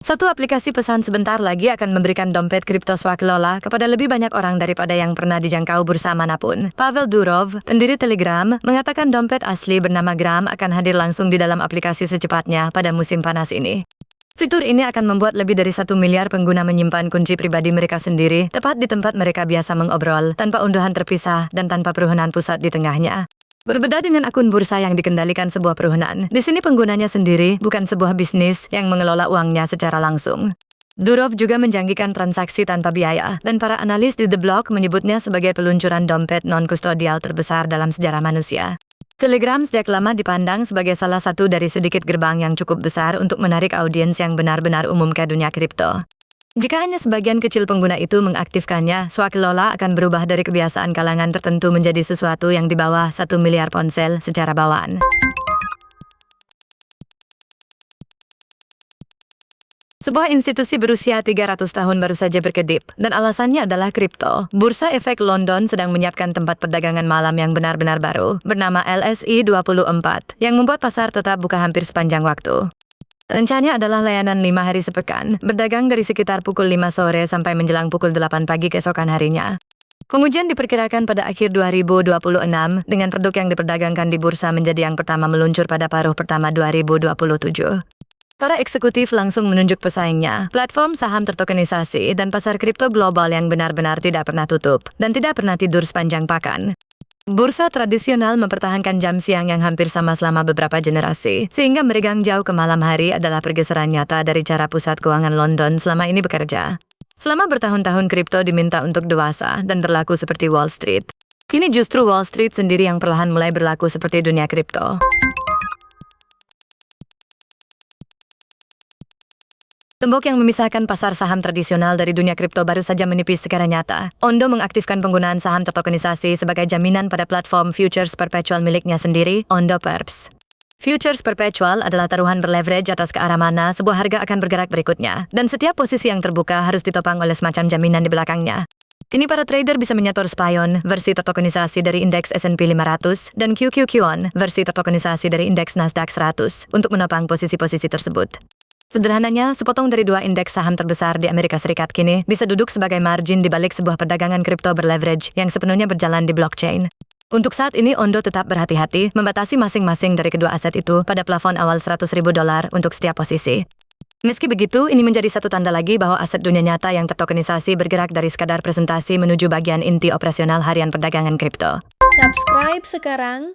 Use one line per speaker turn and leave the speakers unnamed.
Satu aplikasi pesan sebentar lagi akan memberikan dompet kripto swakelola kepada lebih banyak orang daripada yang pernah dijangkau bursa manapun. Pavel Durov, pendiri Telegram, mengatakan dompet asli bernama Gram akan hadir langsung di dalam aplikasi secepatnya pada musim panas ini. Fitur ini akan membuat lebih dari 1 miliar pengguna menyimpan kunci pribadi mereka sendiri tepat di tempat mereka biasa mengobrol, tanpa unduhan terpisah dan tanpa peruhunan pusat di tengahnya. Berbeda dengan akun bursa yang dikendalikan sebuah peruhunan, di sini penggunanya sendiri, bukan sebuah bisnis yang mengelola uangnya secara langsung. Durov juga menjanjikan transaksi tanpa biaya, dan para analis di The Block menyebutnya sebagai peluncuran dompet non-kustodial terbesar dalam sejarah manusia. Telegram sejak lama dipandang sebagai salah satu dari sedikit gerbang yang cukup besar untuk menarik audiens yang benar-benar umum ke dunia kripto. Jika hanya sebagian kecil pengguna itu mengaktifkannya, swakelola akan berubah dari kebiasaan kalangan tertentu menjadi sesuatu yang di bawah 1 miliar ponsel secara bawaan. Sebuah institusi berusia 300 tahun baru saja berkedip, dan alasannya adalah kripto. Bursa Efek London sedang menyiapkan tempat perdagangan malam yang benar-benar baru, bernama LSI 24, yang membuat pasar tetap buka hampir sepanjang waktu. Rencananya adalah layanan 5 hari sepekan, berdagang dari sekitar pukul 5 sore sampai menjelang pukul 8 pagi keesokan harinya. Pengujian diperkirakan pada akhir 2026, dengan produk yang diperdagangkan di bursa menjadi yang pertama meluncur pada paruh pertama 2027. Para eksekutif langsung menunjuk pesaingnya, platform saham tertokenisasi, dan pasar kripto global yang benar-benar tidak pernah tutup, dan tidak pernah tidur sepanjang pakan. Bursa tradisional mempertahankan jam siang yang hampir sama selama beberapa generasi, sehingga meregang jauh ke malam hari adalah pergeseran nyata dari cara pusat keuangan London selama ini bekerja. Selama bertahun-tahun kripto diminta untuk dewasa dan berlaku seperti Wall Street. Kini justru Wall Street sendiri yang perlahan mulai berlaku seperti dunia kripto. Tembok yang memisahkan pasar saham tradisional dari dunia kripto baru saja menipis secara nyata. Ondo mengaktifkan penggunaan saham tertokenisasi sebagai jaminan pada platform futures perpetual miliknya sendiri, Ondo Perps. Futures perpetual adalah taruhan berleverage atas ke arah mana sebuah harga akan bergerak berikutnya, dan setiap posisi yang terbuka harus ditopang oleh semacam jaminan di belakangnya. Kini para trader bisa menyetor Spion, versi tertokenisasi dari indeks S&P 500, dan QQQON, versi tertokenisasi dari indeks Nasdaq 100, untuk menopang posisi-posisi tersebut. Sederhananya, sepotong dari 2 indeks saham terbesar di Amerika Serikat kini bisa duduk sebagai margin di balik sebuah perdagangan kripto berleverage yang sepenuhnya berjalan di blockchain. Untuk saat ini, Ondo tetap berhati-hati membatasi masing-masing dari kedua aset itu pada plafon awal $100.000 untuk setiap posisi. Meski begitu, ini menjadi satu tanda lagi bahwa aset dunia nyata yang tertokenisasi bergerak dari sekadar presentasi menuju bagian inti operasional harian perdagangan kripto.
Subscribe sekarang